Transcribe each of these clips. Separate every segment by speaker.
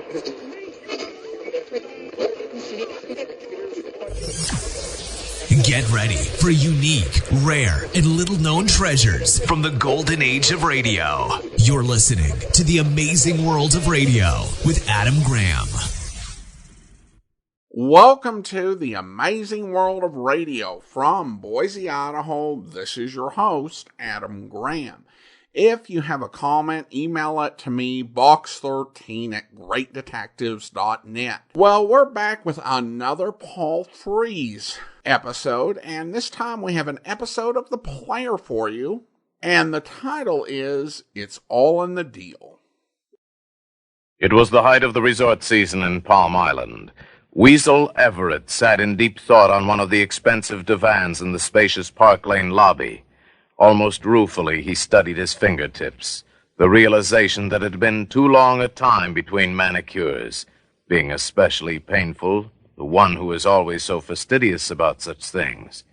Speaker 1: Get ready for unique, rare, and little-known treasures from the golden age of radio. You're listening to The Amazing World of Radio with Adam Graham.
Speaker 2: Welcome to The Amazing World of Radio from Boise, Idaho. This is your host, Adam Graham. If you have a comment, email it to me, box13@greatdetectives.net. Well, we're back with another Paul Frees episode, and this time we have an episode of The Player for you, and the title is It's All in the Deal.
Speaker 3: It was the height of the resort season in Palm Island. Weasel Everett sat in deep thought on one of the expensive divans in the spacious Park Lane lobby. Almost ruefully, he studied his fingertips, the realization that it had been too long a time between manicures, being especially painful, the one who is always so fastidious about such things.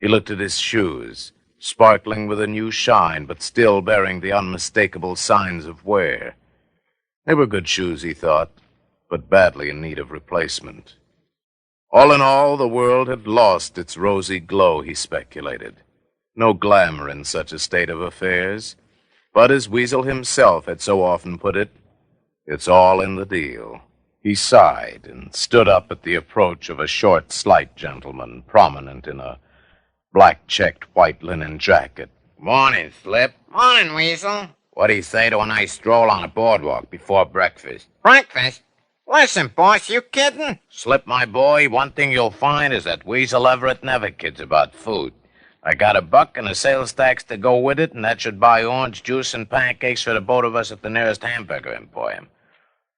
Speaker 3: He looked at his shoes, sparkling with a new shine, but still bearing the unmistakable signs of wear. They were good shoes, he thought, but badly in need of replacement. All in all, the world had lost its rosy glow, he speculated. No glamour in such a state of affairs, but as Weasel himself had so often put it, it's all in the deal. He sighed and stood up at the approach of a short, slight gentleman, prominent in a black-checked white linen jacket.
Speaker 4: Morning, Slip. Morning, Weasel. What do you say to a nice stroll on the boardwalk before breakfast? Breakfast? Listen, boss, you kidding?
Speaker 3: Slip, my boy, one thing you'll find is that Weasel Everett never kids about food. I got $1 and a sales tax to go with it, and that should buy orange juice and pancakes for the both of us at the nearest hamburger emporium.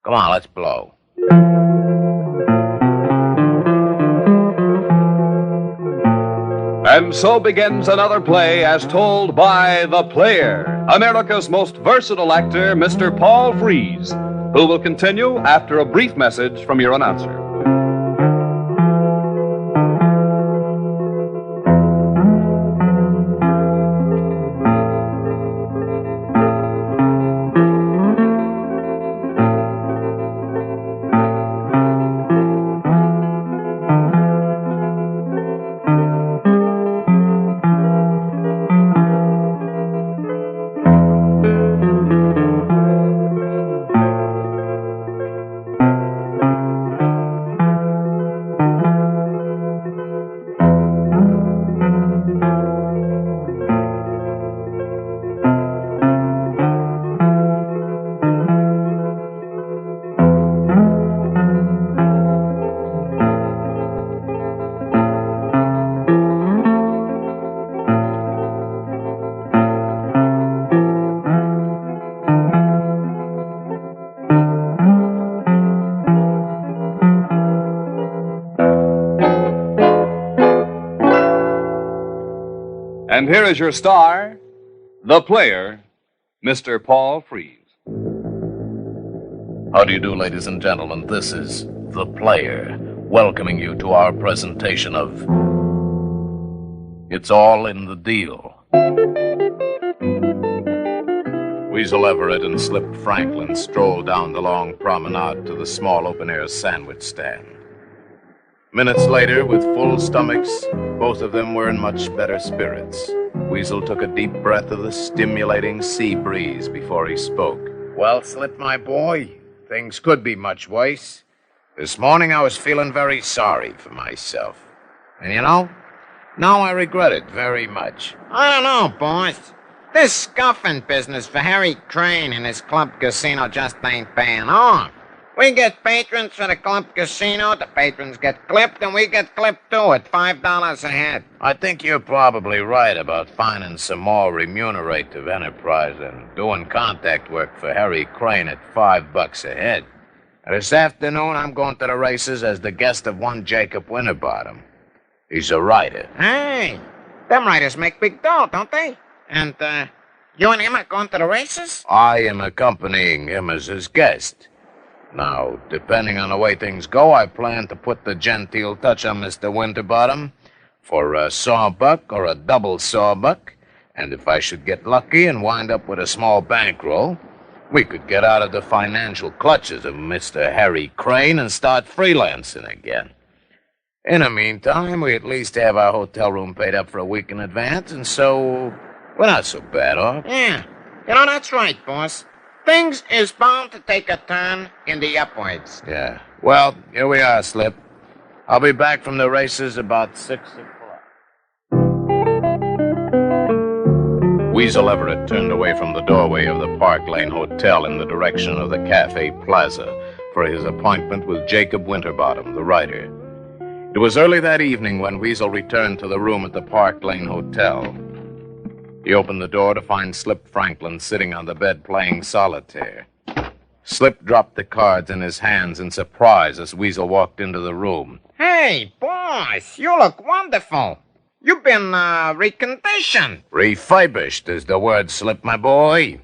Speaker 3: Come on, let's blow.
Speaker 5: And so begins another play as told by the player, America's most versatile actor, Mr. Paul Frees, who will continue after a brief message from your announcer. And here is your star, the player, Mr. Paul Frees.
Speaker 3: How do you do, ladies and gentlemen? This is The Player, welcoming you to our presentation of It's All in the Deal. Weasel Everett and Slip Franklin strolled down the long promenade to the small open-air sandwich stand. Minutes later, with full stomachs, both of them were in much better spirits. Weasel took a deep breath of the stimulating sea breeze before he spoke.
Speaker 4: Well, Slip, my boy, things could be much worse. This morning I was feeling very sorry for myself. And you know, now I regret it very much. I don't know, boss. This scuffing business for Harry Crane and his club casino just ain't paying off. We get patrons for the club casino, the patrons get clipped, and we get clipped too at $5 a head.
Speaker 3: I think you're probably right about finding some more remunerative enterprise than doing contact work for Harry Crane at $5 a head.
Speaker 4: This afternoon, I'm going to the races as the guest of one Jacob Winterbottom. He's a writer. Hey, them writers make big dough, don't they? And, you and him are going to the races?
Speaker 3: I am accompanying him as his guest. Now, depending on the way things go, I plan to put the genteel touch on Mr. Winterbottom for a sawbuck or a double sawbuck, and if I should get lucky and wind up with a small bankroll,
Speaker 4: We could get out of the financial clutches of Mr. Harry Crane and start freelancing again. In the meantime, we at least have our hotel room paid up for a week in advance, and so we're not so bad off.
Speaker 6: Yeah, that's right, boss. Things is bound to take a turn in the upwards.
Speaker 4: Yeah. Well, here we are, Slip. I'll be back from the races about 6 o'clock.
Speaker 3: Weasel Everett turned away from the doorway of the Park Lane Hotel in the direction of the Cafe Plaza for his appointment with Jacob Winterbottom, the writer. It was early that evening when Weasel returned to the room at the Park Lane Hotel. He opened the door to find Slip Franklin sitting on the bed playing solitaire. Slip dropped the cards in his hands in surprise as Weasel walked into the room.
Speaker 6: Hey, boss, you look wonderful. You've been, reconditioned.
Speaker 4: Refurbished is the word, Slip, my boy.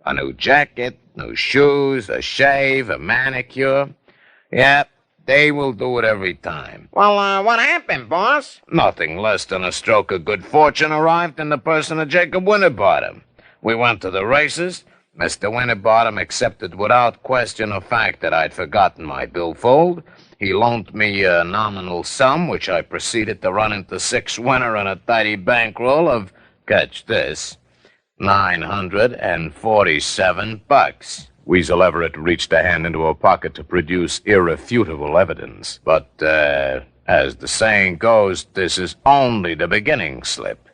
Speaker 4: A new jacket, new shoes, a shave, a manicure. Yeah, they will do it every time.
Speaker 6: Well, what happened, boss?
Speaker 4: Nothing less than a stroke of good fortune arrived in the person of Jacob Winterbottom. We went to the races. Mr. Winterbottom accepted without question the fact that I'd forgotten my billfold. He loaned me a nominal sum, which I proceeded to run into 6 winner and a tidy bankroll of, catch this, $947.
Speaker 3: Weasel Everett reached a hand into a pocket to produce irrefutable evidence.
Speaker 4: But, as the saying goes, this is only the beginning, Slip.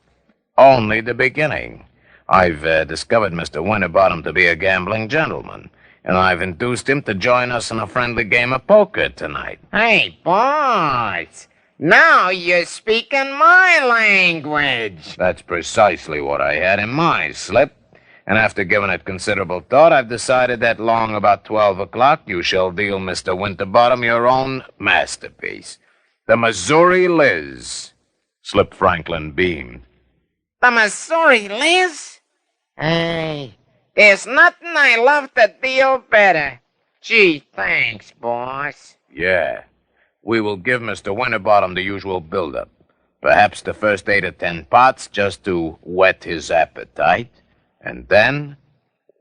Speaker 4: Only the beginning. I've discovered Mr. Winterbottom to be a gambling gentleman, and I've induced him to join us in a friendly game of poker tonight.
Speaker 6: Hey, boss, now you're speaking my language.
Speaker 4: That's precisely what I had in mind, Slip. And after giving it considerable thought, I've decided that long about 12 o'clock you shall deal Mr. Winterbottom your own masterpiece, the Missouri Liz.
Speaker 3: Slip Franklin beamed.
Speaker 6: The Missouri Liz? Hey, there's nothing I love to deal better. Gee, thanks, boss.
Speaker 4: Yeah, we will give Mr. Winterbottom the usual build-up. Perhaps the first 8 or 10 pots just to whet his appetite. And then,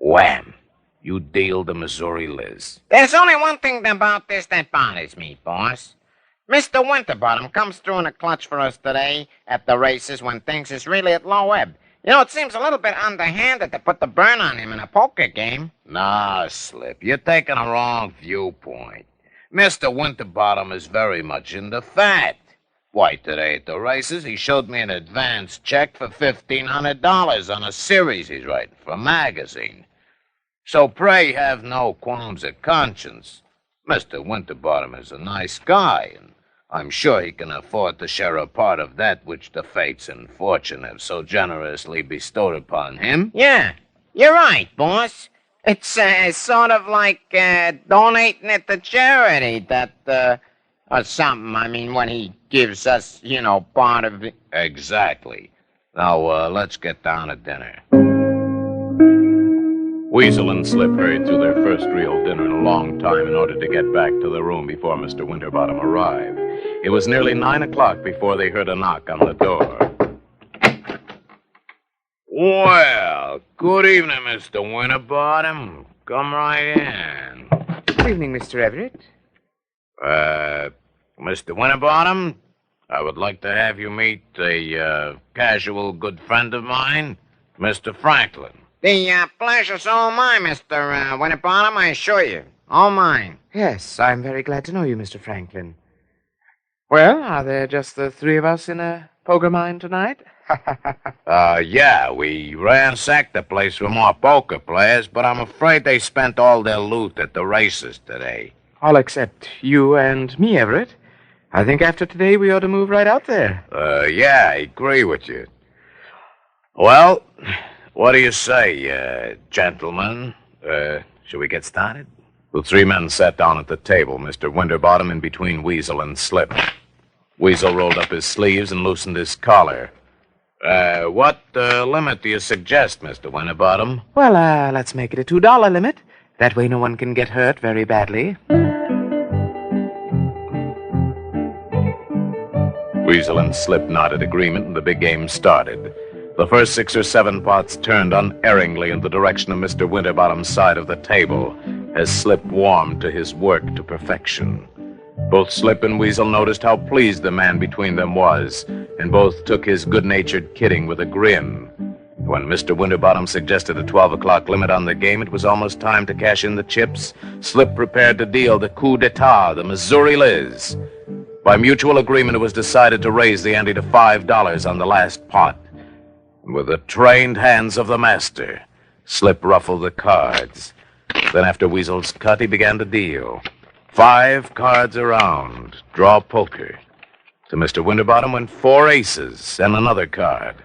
Speaker 4: wham, you deal the Missouri Liz.
Speaker 6: There's only one thing about this that bothers me, boss. Mr. Winterbottom comes through in a clutch for us today at the races when things is really at low ebb. You know, it seems a little bit underhanded to put the burn on him in a poker game.
Speaker 4: Nah, Slip, you're taking a wrong viewpoint. Mr. Winterbottom is very much in the fact. Why, today at the races, he showed me an advance check for $1,500 on a series he's writing for a magazine. So pray have no qualms of conscience. Mr. Winterbottom is a nice guy, and I'm sure he can afford to share a part of that which the fates and fortune have so generously bestowed upon him.
Speaker 6: Yeah, you're right, boss. It's sort of like donating it to charity that, or something. I mean, when he gives us, part of it.
Speaker 4: Exactly. Now, let's get down to dinner.
Speaker 3: Weasel and Slip hurried through their first real dinner in a long time in order to get back to the room before Mr. Winterbottom arrived. It was nearly 9 o'clock before they heard a knock on the door.
Speaker 4: Well, good evening, Mr. Winterbottom. Come right in.
Speaker 6: Good evening, Mr. Everett.
Speaker 4: Mr. Winterbottom, I would like to have you meet a casual good friend of mine, Mr. Franklin.
Speaker 6: The pleasure's all mine, Mr. Winterbottom, I assure you. All mine.
Speaker 7: Yes, I'm very glad to know you, Mr. Franklin. Well, are there just the 3 of us in a poker mine tonight?
Speaker 4: Yeah, we ransacked the place for more poker players, but I'm afraid they spent all their loot at the races today.
Speaker 7: All except you and me, Everett. I think after today we ought to move right out there.
Speaker 4: Yeah, I agree with you. Well, what do you say, gentlemen? Shall we get started?
Speaker 3: The 3 men sat down at the table, Mr. Winterbottom in between Weasel and Slip. Weasel rolled up his sleeves and loosened his collar.
Speaker 4: What limit do you suggest, Mr. Winterbottom?
Speaker 7: Well, let's make it a $2 limit. That way no one can get hurt very badly.
Speaker 3: Weasel and Slip nodded agreement, and the big game started. The first 6 or 7 pots turned unerringly in the direction of Mr. Winterbottom's side of the table as Slip warmed to his work to perfection. Both Slip and Weasel noticed how pleased the man between them was, and both took his good-natured kidding with a grin. When Mr. Winterbottom suggested a 12 o'clock limit on the game, it was almost time to cash in the chips. Slip prepared to deal the coup d'etat, the Missouri Liz. By mutual agreement, it was decided to raise the ante to $5 on the last pot. With the trained hands of the master, Slip ruffled the cards. Then after Weasel's cut, he began to deal. 5 cards around, draw poker. To Mr. Winterbottom went 4 aces and another card.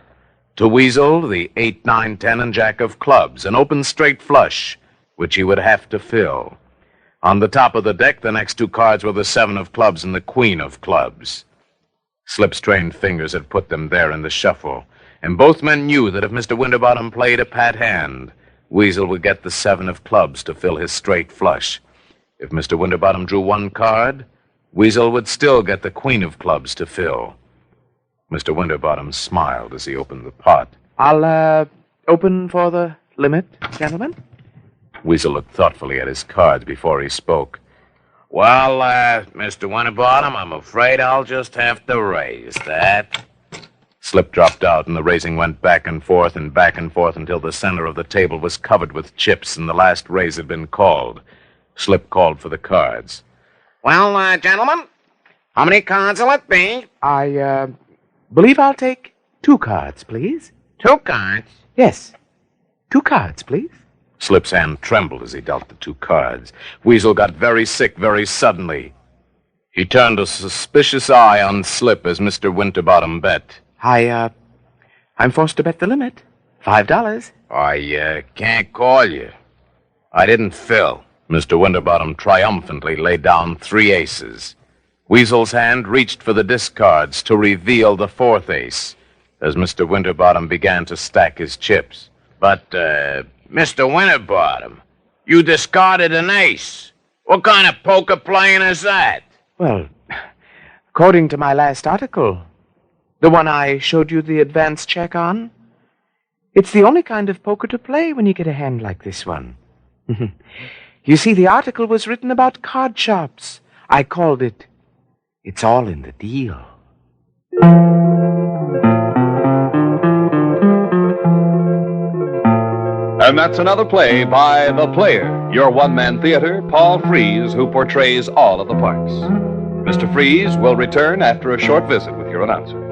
Speaker 3: To Weasel, the 8, 9, 10, and jack of clubs, an open straight flush, which he would have to fill. On the top of the deck, the next 2 cards were the 7 of clubs and the queen of clubs. Slip's trained fingers had put them there in the shuffle, and both men knew that if Mr. Winterbottom played a pat hand, Weasel would get the 7 of clubs to fill his straight flush. If Mr. Winterbottom drew 1 card, Weasel would still get the queen of clubs to fill. Mr. Winterbottom smiled as he opened the pot.
Speaker 7: I'll, open for the limit, gentlemen.
Speaker 3: Weasel looked thoughtfully at his cards before he spoke.
Speaker 4: Well, Mr. Winterbottom, I'm afraid I'll just have to raise that.
Speaker 3: Slip dropped out, and the raising went back and forth until the center of the table was covered with chips and the last raise had been called. Slip called for the cards.
Speaker 6: Well, gentlemen, how many cards will it be?
Speaker 7: I, believe I'll take 2 cards, please.
Speaker 6: 2 cards?
Speaker 7: Yes. 2 cards, please.
Speaker 3: Slip's hand trembled as he dealt the 2 cards. Weasel got very sick very suddenly. He turned a suspicious eye on Slip as Mr. Winterbottom bet.
Speaker 7: I'm forced to bet the limit. $5.
Speaker 4: I can't call you. I didn't fill.
Speaker 3: Mr. Winterbottom triumphantly laid down 3 aces. Weasel's hand reached for the discards to reveal the 4th ace as Mr. Winterbottom began to stack his chips.
Speaker 4: But, Mr. Winterbottom, you discarded an ace. What kind of poker playing is that?
Speaker 7: Well, according to my last article, the one I showed you the advance check on, it's the only kind of poker to play when you get a hand like this one. You see, the article was written about card shops. I called it, It's All in the Deal.
Speaker 5: And that's another play by The Player, your one-man theater, Paul Frees, who portrays all of the parts. Mr. Frees will return after a short visit with your announcer.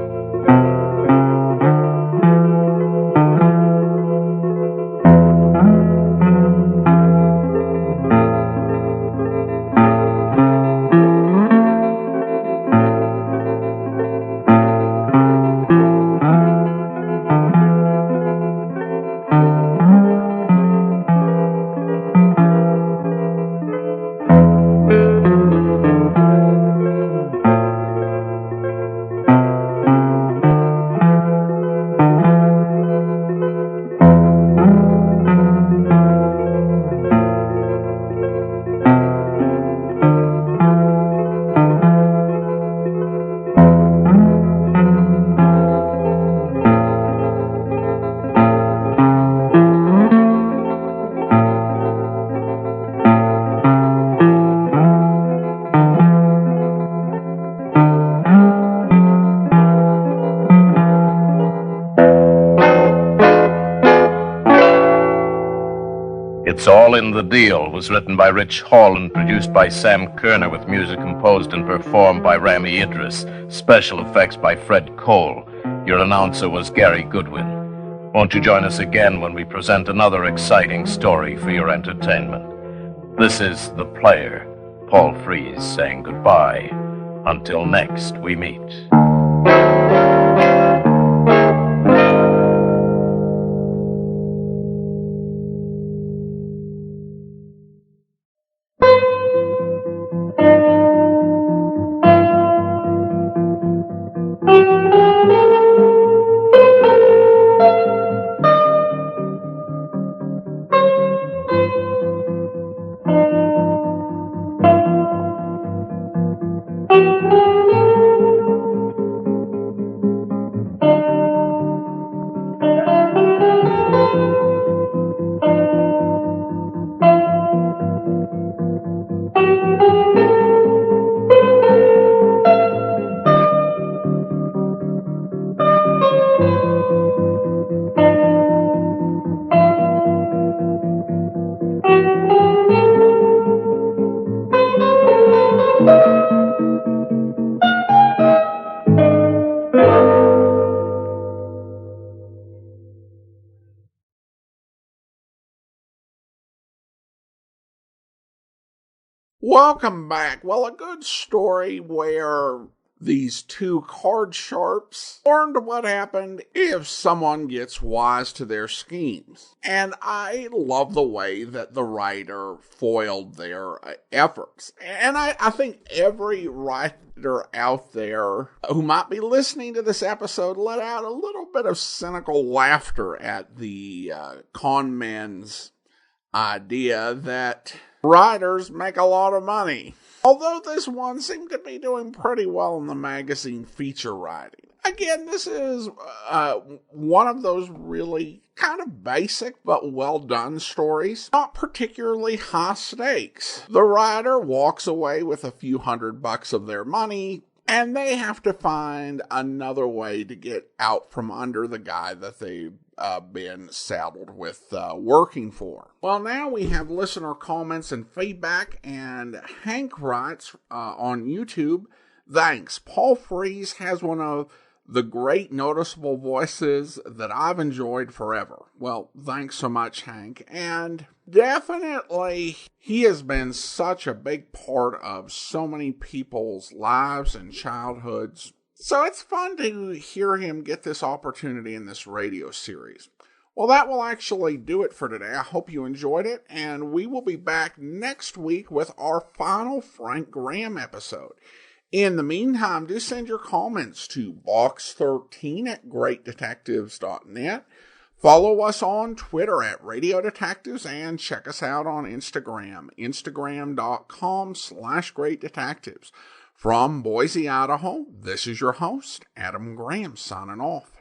Speaker 3: It's All in the Deal was written by Rich Hall and produced by Sam Kerner with music composed and performed by Rami Idris. Special effects by Fred Cole. Your announcer was Gary Goodwin. Won't you join us again when we present another exciting story for your entertainment? This is The Player, Paul Frees saying goodbye. Until next we meet.
Speaker 2: Welcome back. Well, a good story where these two card sharps learned what happened if someone gets wise to their schemes. And I love the way that the writer foiled their efforts. And I think every writer out there who might be listening to this episode let out a little bit of cynical laughter at the con men's idea that writers make a lot of money. Although this one seemed to be doing pretty well in the magazine feature writing. Again, this is one of those really kind of basic but well done stories. Not particularly high stakes. The writer walks away with a few $100 of their money, and they have to find another way to get out from under the guy that they've been saddled with working for. Well, now we have listener comments and feedback, and Hank writes on YouTube, thanks. Paul Frees has one of the great noticeable voices that I've enjoyed forever. Well, thanks so much, Hank. And definitely, he has been such a big part of so many people's lives and childhoods. So it's fun to hear him get this opportunity in this radio series. Well, that will actually do it for today. I hope you enjoyed it, and we will be back next week with our final Frank Graham episode. In the meantime, do send your comments to box13@greatdetectives.net. Follow us on Twitter @Radio Detectives and check us out on Instagram, instagram.com/greatdetectives. From Boise, Idaho, this is your host, Adam Graham, signing off.